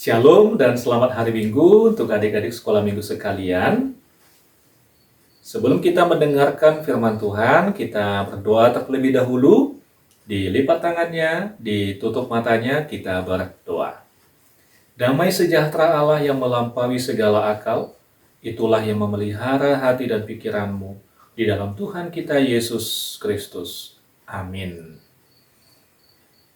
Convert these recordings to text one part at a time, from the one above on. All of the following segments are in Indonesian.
Shalom dan selamat hari Minggu untuk adik-adik sekolah minggu sekalian. Sebelum kita mendengarkan firman Tuhan, kita berdoa terlebih dahulu. Dilipat tangannya, ditutup matanya, kita berdoa. Damai sejahtera Allah yang melampaui segala akal, itulah yang memelihara hati dan pikiranmu di dalam Tuhan kita Yesus Kristus. Amin.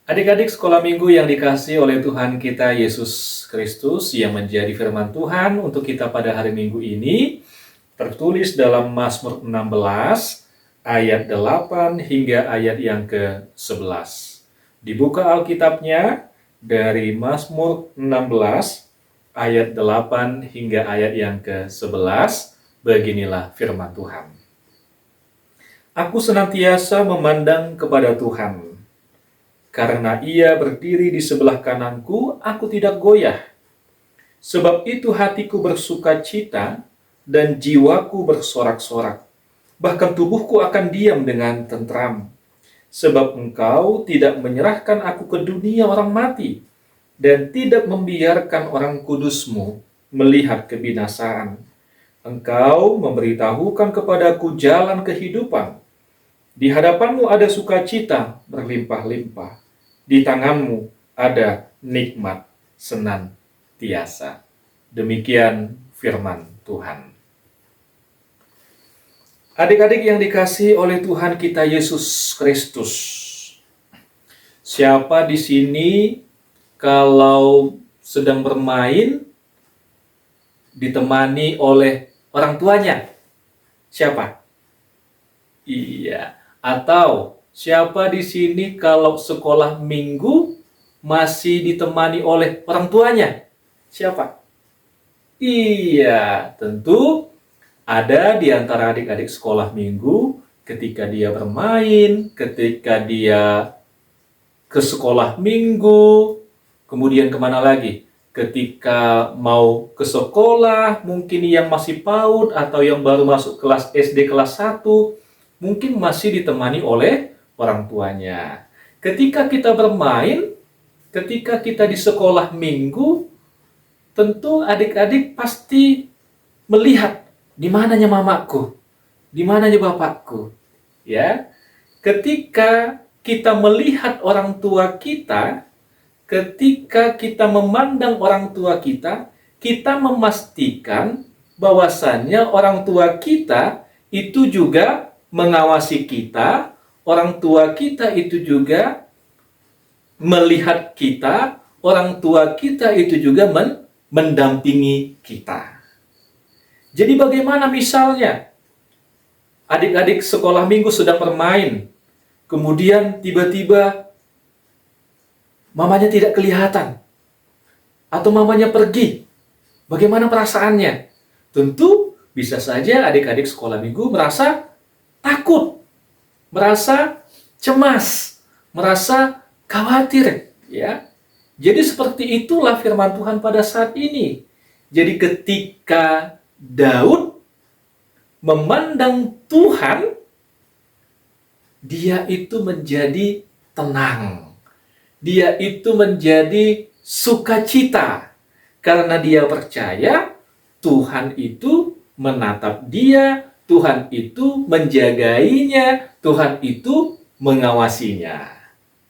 Adik-adik sekolah minggu yang dikasihi oleh Tuhan kita Yesus Kristus yang menjadi firman Tuhan untuk kita pada hari Minggu ini tertulis dalam Mazmur 16 ayat 8 hingga ayat yang ke-11. Dibuka Alkitabnya dari Mazmur 16 ayat 8 hingga ayat yang ke-11. Beginilah firman Tuhan. Aku senantiasa memandang kepada Tuhan. Karena Ia berdiri di sebelah kananku, aku tidak goyah. Sebab itu hatiku bersuka cita dan jiwaku bersorak-sorak. Bahkan tubuhku akan diam dengan tentram. Sebab Engkau tidak menyerahkan aku ke dunia orang mati dan tidak membiarkan orang kudus-Mu melihat kebinasaan. Engkau memberitahukan kepadaku jalan kehidupan. Di hadapan-Mu ada sukacita berlimpah-limpah. Di tangan-Mu ada nikmat senantiasa. Demikian firman Tuhan. Adik-adik yang dikasihi oleh Tuhan kita Yesus Kristus. Siapa di sini kalau sedang bermain ditemani oleh orang tuanya? Siapa? Iya. Atau siapa di sini kalau sekolah minggu masih ditemani oleh orang tuanya? Siapa? Iya, tentu ada di antara adik-adik sekolah minggu ketika dia bermain, ketika dia ke sekolah minggu, kemudian kemana lagi? Ketika mau ke sekolah, mungkin yang masih PAUD atau yang baru masuk kelas SD kelas 1, mungkin masih ditemani oleh orang tuanya. Ketika kita bermain, ketika kita di sekolah minggu, tentu adik-adik pasti melihat di mananya mamaku, di mananya bapakku. Ya, ketika kita melihat orang tua kita, ketika kita memandang orang tua kita memastikan bahwasannya orang tua kita itu juga mengawasi kita, orang tua kita itu juga melihat kita, orang tua kita itu juga mendampingi kita. Jadi bagaimana misalnya adik-adik sekolah minggu sedang bermain, kemudian tiba-tiba mamanya tidak kelihatan, atau mamanya pergi. Bagaimana perasaannya? Tentu bisa saja adik-adik sekolah minggu merasa takut, merasa cemas, merasa khawatir, ya. Jadi seperti itulah firman Tuhan pada saat ini. Jadi ketika Daud memandang Tuhan, dia itu menjadi tenang. Dia itu menjadi sukacita karena dia percaya Tuhan itu menatap dia, Tuhan itu menjagainya, Tuhan itu mengawasinya.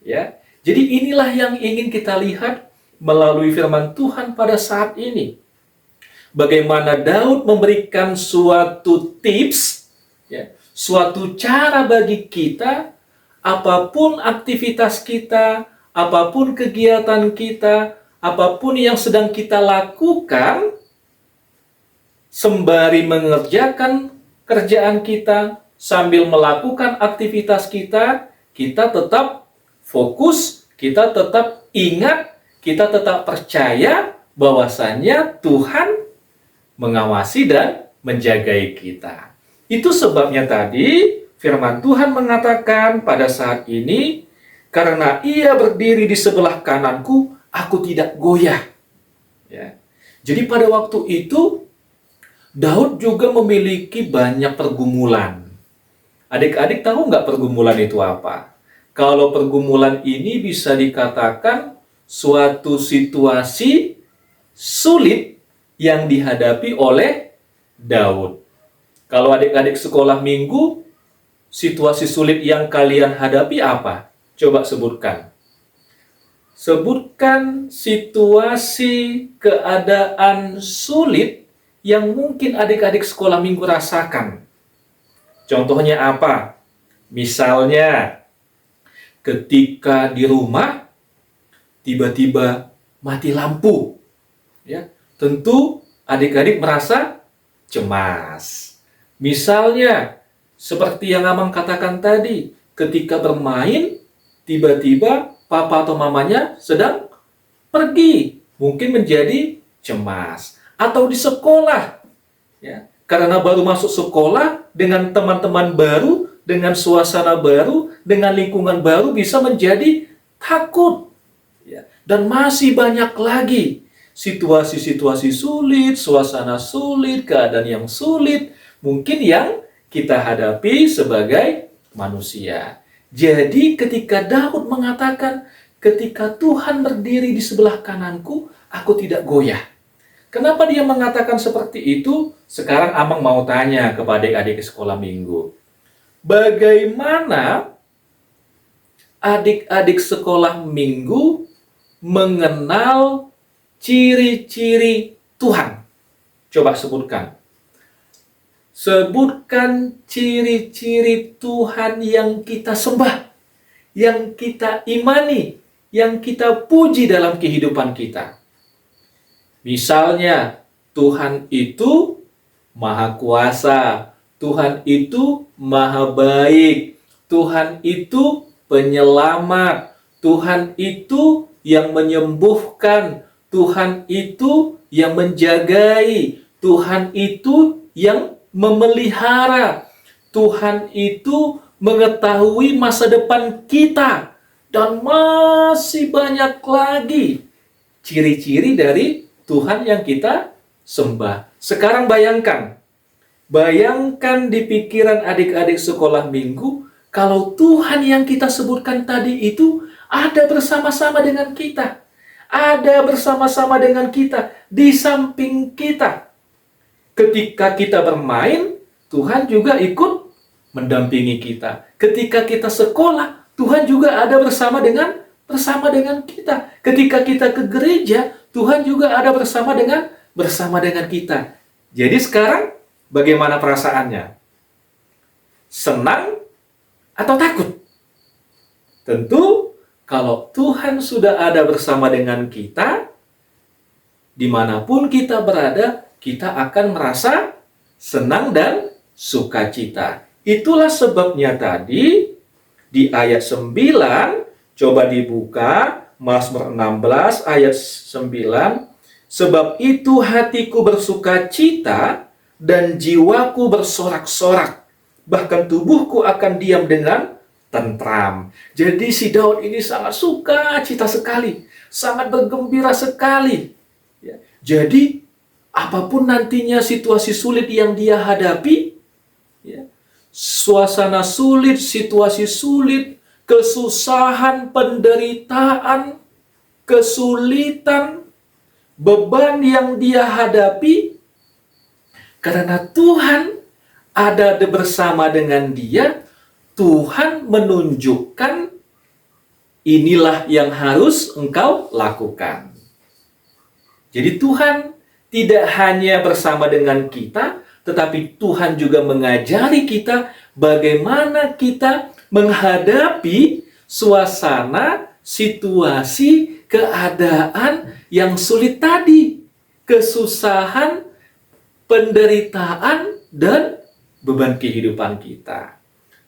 Ya. Jadi inilah yang ingin kita lihat melalui firman Tuhan pada saat ini. Bagaimana Daud memberikan suatu tips, ya, suatu cara bagi kita, apapun aktivitas kita, apapun kegiatan kita, apapun yang sedang kita lakukan, sembari mengerjakan kerjaan kita, sambil melakukan aktivitas kita tetap fokus, kita tetap ingat, kita tetap percaya bahwasannya Tuhan mengawasi dan menjagai kita. Itu sebabnya tadi firman Tuhan mengatakan pada saat ini, karena Ia berdiri di sebelah kananku, aku tidak goyah. Ya. Jadi pada waktu itu Daud juga memiliki banyak pergumulan. Adik-adik tahu nggak pergumulan itu apa? Kalau pergumulan ini bisa dikatakan suatu situasi sulit yang dihadapi oleh Daud. Kalau adik-adik sekolah minggu, situasi sulit yang kalian hadapi apa? Coba sebutkan. Sebutkan situasi keadaan sulit yang mungkin adik-adik sekolah minggu rasakan. Contohnya apa? Misalnya, ketika di rumah, tiba-tiba mati lampu. Ya, tentu adik-adik merasa cemas. Misalnya, seperti yang Amang katakan tadi, ketika bermain, tiba-tiba papa atau mamanya sedang pergi. Mungkin menjadi cemas. Atau di sekolah, ya, karena baru masuk sekolah, dengan teman-teman baru, dengan suasana baru, dengan lingkungan baru, bisa menjadi takut. Ya. Dan masih banyak lagi situasi-situasi sulit, suasana sulit, keadaan yang sulit, mungkin yang kita hadapi sebagai manusia. Jadi ketika Daud mengatakan, ketika Tuhan berdiri di sebelah kananku, aku tidak goyah. Kenapa dia mengatakan seperti itu? Sekarang Amang mau tanya kepada adik-adik sekolah minggu. Bagaimana adik-adik sekolah minggu mengenal ciri-ciri Tuhan? Coba sebutkan. Sebutkan ciri-ciri Tuhan yang kita sembah, yang kita imani, yang kita puji dalam kehidupan kita. Misalnya, Tuhan itu Maha Kuasa, Tuhan itu Maha Baik, Tuhan itu Penyelamat, Tuhan itu yang menyembuhkan, Tuhan itu yang menjagai, Tuhan itu yang memelihara, Tuhan itu mengetahui masa depan kita, dan masih banyak lagi ciri-ciri dari Tuhan yang kita sembah. Sekarang bayangkan di pikiran adik-adik sekolah minggu, kalau Tuhan yang kita sebutkan tadi itu ada bersama-sama dengan kita, ada bersama-sama dengan kita, di samping kita. Ketika kita bermain, Tuhan juga ikut mendampingi kita. Ketika kita sekolah, Tuhan juga ada bersama dengan kita. Ketika kita ke gereja, Tuhan juga ada bersama dengan kita. Jadi sekarang bagaimana perasaannya? Senang atau takut? Tentu kalau Tuhan sudah ada bersama dengan kita, dimanapun kita berada, kita akan merasa senang dan sukacita. Itulah sebabnya tadi di ayat 9, coba dibuka Mazmur 16 ayat 9. Sebab itu hatiku bersukacita dan jiwaku bersorak-sorak. Bahkan tubuhku akan diam dengan tentram. Jadi si Daud ini sangat sukacita sekali. Sangat bergembira sekali. Ya. Jadi apapun nantinya situasi sulit yang dia hadapi, ya, suasana sulit, situasi sulit, kesusahan, penderitaan, kesulitan, beban yang dia hadapi, karena Tuhan ada bersama dengan dia, Tuhan menunjukkan inilah yang harus engkau lakukan. Jadi Tuhan tidak hanya bersama dengan kita, tetapi Tuhan juga mengajari kita bagaimana kita menghadapi suasana, situasi, keadaan yang sulit tadi. Kesusahan, penderitaan, dan beban kehidupan kita.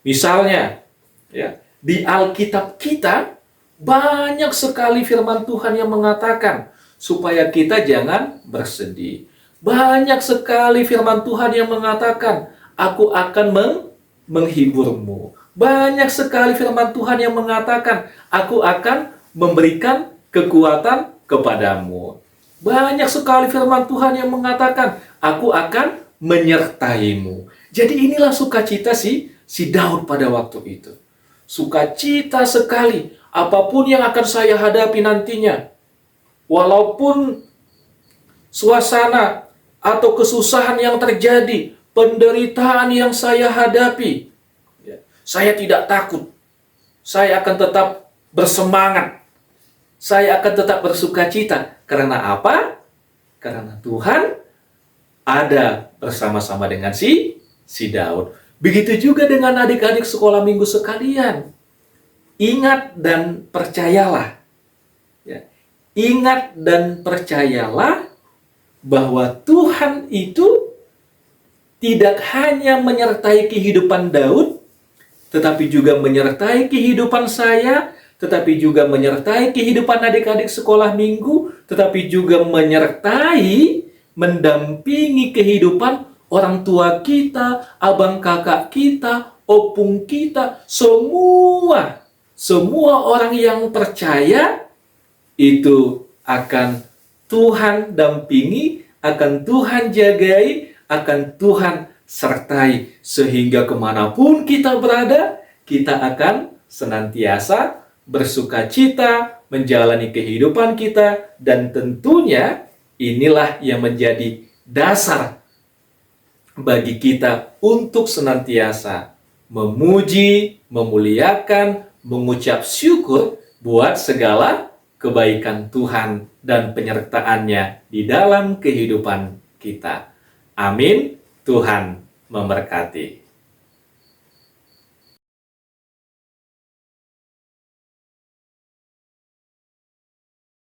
Misalnya, ya, di Alkitab kita banyak sekali firman Tuhan yang mengatakan supaya kita jangan bersedih. Banyak sekali firman Tuhan yang mengatakan, aku akan menghiburmu. Banyak sekali firman Tuhan yang mengatakan, aku akan memberikan kekuatan kepadamu. Banyak sekali firman Tuhan yang mengatakan, aku akan menyertaimu. Jadi inilah sukacita si Daud pada waktu itu. Sukacita sekali, apapun yang akan saya hadapi nantinya. Walaupun suasana atau kesusahan yang terjadi, penderitaan yang saya hadapi, saya tidak takut. Saya akan tetap bersemangat. Saya akan tetap bersukacita. Karena apa? Karena Tuhan ada bersama-sama dengan si Daud. Begitu juga dengan adik-adik sekolah minggu sekalian. Ingat dan percayalah. Ya. Ingat dan percayalah bahwa Tuhan itu tidak hanya menyertai kehidupan Daud, tetapi juga menyertai kehidupan saya, tetapi juga menyertai kehidupan adik-adik sekolah minggu, tetapi juga menyertai, mendampingi kehidupan orang tua kita, abang kakak kita, opung kita, semua orang yang percaya itu akan Tuhan dampingi, akan Tuhan jagai, akan Tuhan sertai, sehingga kemanapun kita berada, kita akan senantiasa bersukacita menjalani kehidupan kita, dan tentunya inilah yang menjadi dasar bagi kita untuk senantiasa memuji, memuliakan, mengucap syukur buat segala kebaikan Tuhan dan penyertaannya di dalam kehidupan kita. Amin. Tuhan memberkati.